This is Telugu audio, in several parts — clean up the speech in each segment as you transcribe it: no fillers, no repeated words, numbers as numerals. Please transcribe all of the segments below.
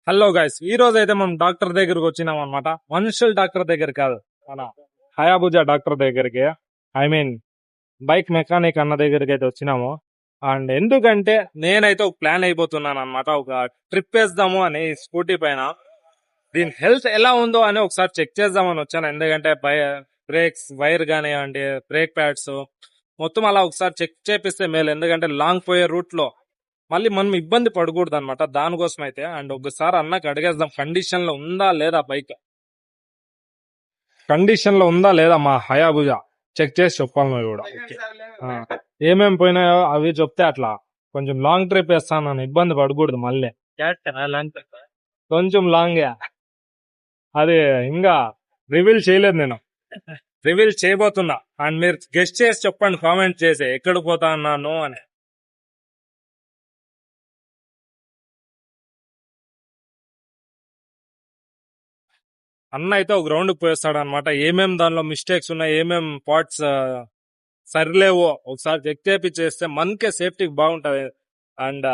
హలో గైస్, ఈ రోజు అయితే మనం డాక్టర్ దగ్గరకు వచ్చినాం అనమాట. మనుషుల డాక్టర్ దగ్గర కాదు, మన హయాబుజా డాక్టర్ దగ్గరికి. ఐ మీన్ బైక్ మెకానిక్ అన్న దగ్గరికి అయితే వచ్చినాము. అండ్ ఎందుకంటే నేనైతే ఒక ప్లాన్ అయిపోతున్నాను అనమాట. ఒక ట్రిప్ వేద్దాము అని స్కూటీ పైన. దీని హెల్త్ ఎలా ఉందో అని ఒకసారి చెక్ చేద్దామని వచ్చాను. ఎందుకంటే బ్రేక్స్ వైర్ కానివ్వండి, బ్రేక్ ప్యాడ్స్ మొత్తం అలా ఒకసారి చెక్ చేపిస్తే మేలు. ఎందుకంటే లాంగ్ పోయే రూట్ లో మళ్ళీ మనం ఇబ్బంది పడకూడదు అనమాట. దానికోసం అయితే అండ్ ఒకసారి అన్నకి అడిగేద్దాం, కండిషన్ లో ఉందా లేదా బైక్, కండిషన్ లో ఉందా లేదా మా హయాబుజా చెక్ చేసి చెప్పాలి నువ్వు కూడా. ఏమేమి పోయినాయో అవి చెప్తే అట్లా కొంచెం లాంగ్ ట్రిప్ వేస్తాను, ఇబ్బంది పడకూడదు మళ్ళీ. కొంచెం లాంగ్ అది ఇంకా రివీల్ చేయలేదు, నేను రివీల్ చేయబోతున్నా. అండ్ మీరు గెస్ట్ చేసి చెప్పండి కామెంట్ చేసి ఎక్కడ పోతా అన్నాను అని. అన్న అయితే ఒక గ్రౌండ్ పోయేస్తాడు అనమాట. ఏమేం దానిలో మిస్టేక్స్ ఉన్నాయి, ఏమేం పార్ట్స్ సరిలేవో ఒకసారి చెక్ చేపిచ్చేస్తే మనకే సేఫ్టీకి బాగుంటది. అండ్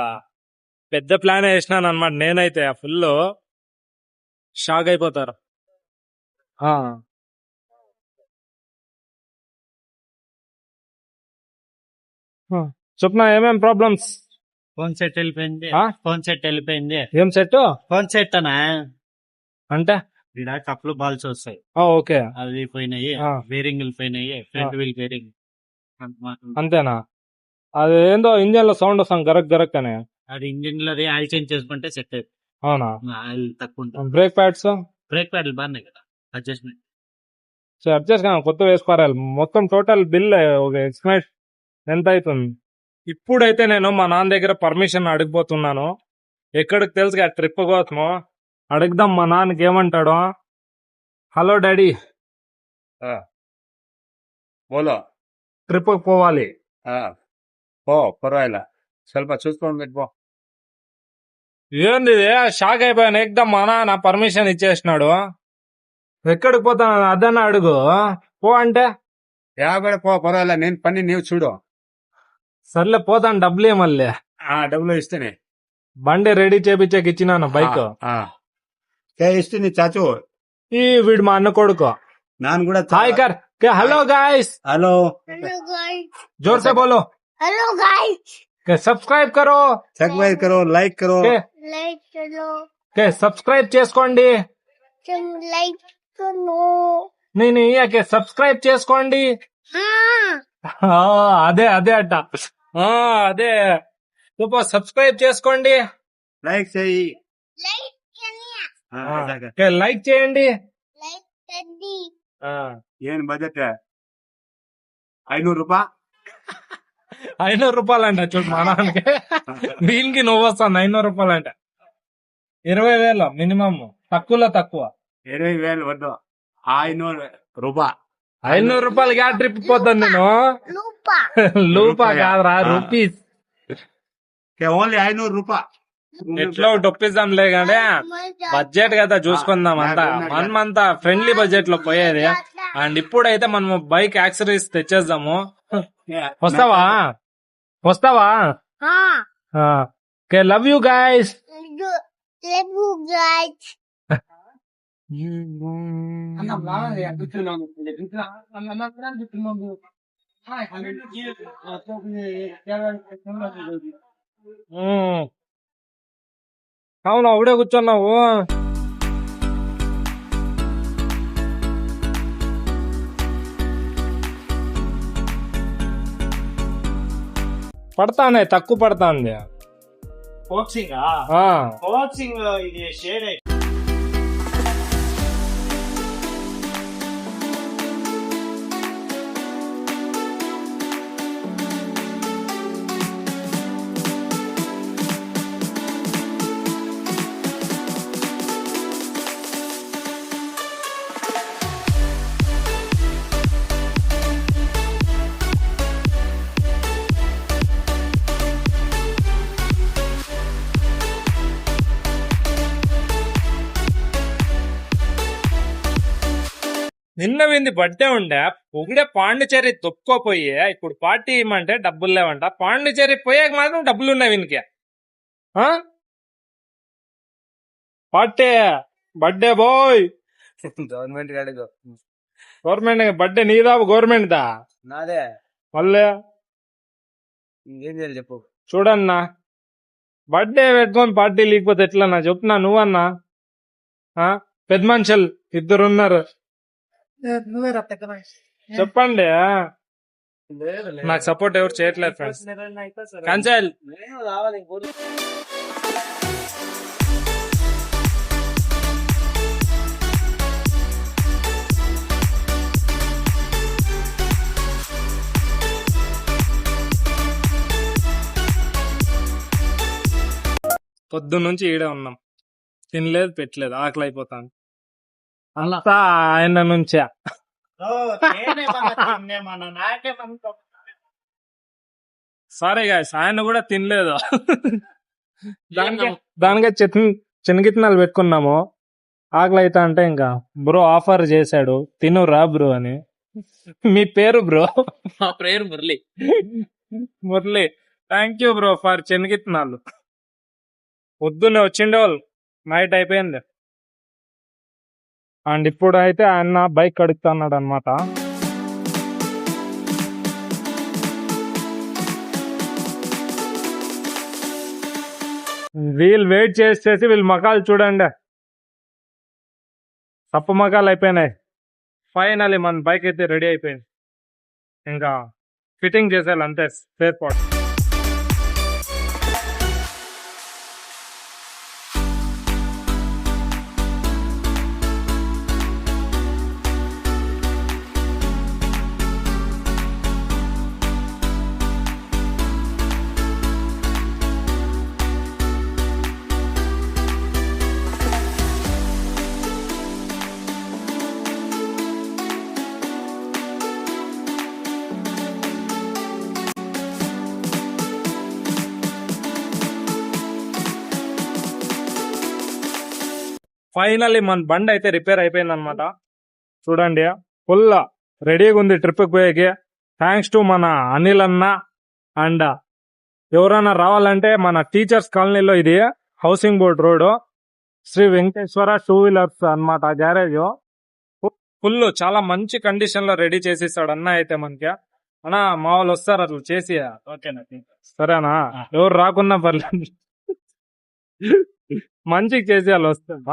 పెద్ద ప్లాన్ వేసినాను అనమాట. నేనైతే ఫుల్ షాక్ అయిపోతారు. చెప్పిన ఏమేం ప్రాబ్లమ్స్. ఫోన్ సెట్ వెళ్ళిపోయింది. ఫోన్ సెట్ వెళ్ళిపోయింది. ఏం సెట్? ఫోన్ సెట్ అనా అంటే ఇక్కడ కప్పులు బాల్స్ వస్తాయి, ఓకే అవి పోయినాయి. బేరింగ్లు పోయినాయి, ఫ్రంట్ వీల్ బేరింగ్. అంతేనా? అది ఏందో ఇంజన్ లో సౌండ్ వస్తాం గరక్ గరక్ అని. అది ఇంజిన్ లో ఆయిల్ చేంజ్ చేసుకుంటే సెట్ అవుతుంది. అవునా? ఆయిల్ తక్కువ ఉంటుంది. Brake pads? బ్రేక్ ప్యాడ్లు బాగున్నాయి కదా, అడ్జస్ట్మెంట్. సో అడ్జస్ట్ కానీ కొత్త వేసుకోవాలి. మొత్తం టోటల్ బిల్ ఒక ఎస్టిమేట్ ఎంత అవుతుంది? ఇప్పుడైతే నేను మా నాన్న దగ్గర పర్మిషన్ అడిగిపోతున్నాను. ఎక్కడికి తెలుసు కదా ట్రిప్ కోసము. అడుగుదాం మా నాన్నకి ఏమంటాడు. హలో డాడీ, బోలో ట్రిప్ పోవాలి. పర్వాలేదు, ಸ್ವಲ್ಪ చూసుకోండి పెట్టుకో. ఏంది ఇది? షాక్ అయిపోయాను ఎక్దమ్. మా నాన్న పర్మిషన్ ఇచ్చేసినాడు. ఎక్కడికి పోతాను అదన్నా అడుగు. పో అంటే యాభై పో, పర్వాలేదు, నేను పని నీవు చూడు. సర్లే పోతాను, డబ్బులు మళ్ళీ. డబ్బులు ఇస్తేనే బండి రెడీ చేపించేకి ఇచ్చినాను బైక్. ఇస్తుంది చాచు. ఈ వీడు మా అన్న కొడుకు. నాన్న కూడా హాయ్ కర్. हेलो गाइस, हेलो जोर से बोलो. हेलो गाइस, सब्सक्राइब करो, सब्सक्राइब करो, लाइक करो. लाइक करो, సబ్స్క్రైబ్ చేసుకోండి. तुम लाइक करो. నేను సబ్స్క్రైబ్ చేసుకోండి. అదే అదే అట్ట అదే సబ్స్క్రైబ్ చేసుకోండి, లైక్ చేయి. लाइक करना, లైక్ చేయండి. लाइक कर दी. ఏం బడ్జెట్? 500 రూపాయలు. 500 రూపాయలంట చూడు మా నాన్నకి. దీనికి నువ్వు వస్తాను 500 రూపాయలంట. 20,000 మినిమం, తక్కువలో తక్కువ. 20,000 వద్దు, 500 రూపాయలు. 500 రూపాయలకి ఆ ట్రిప్ పోతాను నేను. लूपा లూపా కాదురా, రూపీస్. ఓన్లీ 500 రూపాయలు. ఎట్లా ఒప్పిద్దాంలే కానీ బడ్జెట్ కదా చూసుకుందాం. అంతా మనమంతా ఫ్రెండ్లీ బడ్జెట్ లో పోయేది. అండ్ ఇప్పుడైతే మనం బైక్ యాక్సరీస్ తెచ్చేద్దాము. వస్తావా? వస్తావా? हाँ, okay, love you guys. love you guys. అవును, ఒకడే కూర్చున్నావు. పడతానే, తక్కువ పడతాంది. బాక్సింగ్ ఆ, బాక్సింగ్ ఇది షేడ్. నిన్న వింది బర్త్డే ఉండే, ఒకడే పాండిచేరి తొక్కోపోయి ఇప్పుడు పార్టీ ఇవ్వమంటే డబ్బులు లేవంట. పాండిచేరి పోయాక మాత్రం డబ్బులు ఉన్నాయి వీనికి. పార్టీ బర్త్డే బాయ్ గవర్నమెంట్ కాడిగో గవర్నమెంట్ బర్త్డే నీదా గవర్నమెంట్ దా నాదే మళ్ళీ ఏం చేయాలి చెప్పు చూడన్నా బర్త్డే పెట్టుకొని పార్టీ లేకపోతే ఎట్లన్నా చెప్తున్నా నువ్వన్నా ఆ? పెద్ద మనుషులు ఇద్దరున్నారు నువ్వే చెప్పండి నాకు సపోర్ట్ ఎవరు చేయట్లేదు ఫ్రెండ్స్ క్యాన్సల్ రావాలి పొద్దు నుంచి ఈడే ఉన్నాం తినలేదు పెట్టలేదు ఆకలి అయిపోతాను అలా అంతా ఆయన నుంచే సారీ గాయస్ ఆయన కూడా తినలేదు దానికే శనగిత్తనాలు పెట్టుకున్నాము ఆకలి అవుతా అంటే ఇంకా బ్రో ఆఫర్ చేశాడు తిను రా బ్రో అని మీ పేరు బ్రో మా prayer Murali Murali thank you bro for శనగిత్తనాలు పొద్దున్నే వచ్చిండే వాళ్ళు నైట్ అయిపోయింది అండ్ ఇప్పుడు అయితే ఆయన బైక్ కడుగుతున్నాడు అనమాట వీళ్ళు వెయిట్ చేసేసి వీళ్ళు మకాలు చూడండి తప్పు మకాలు అయిపోయినాయి ఫైనల్లీ మన బైక్ అయితే రెడీ అయిపోయింది ఇంకా ఫిట్టింగ్ చేసేయాలి అంతే స్పేర్ పార్ట్ ఫైనల్లీ మన బండి అయితే రిపేర్ అయిపోయింది అనమాట చూడండి ఫుల్ రెడీగా ఉంది ట్రిప్కి పోయేకి థ్యాంక్స్ టు మన అనిల్ అన్న అండ్ ఎవరైనా రావాలంటే మన టీచర్స్ కాలనీలో ఇది housing board road Shri Venkateswara two wheelers అన్నమాట గ్యారేజ్ ఫుల్ చాలా మంచి కండిషన్ లో రెడీ చేసిస్తాడు అన్న అయితే మనకి అన్నా మా వాళ్ళు వస్తారు అట్లా చేసి ఓకేనా సరేనా ఎవరు రాకున్నా పర్లేదు మంచిగా చేసి వాళ్ళు వస్తారు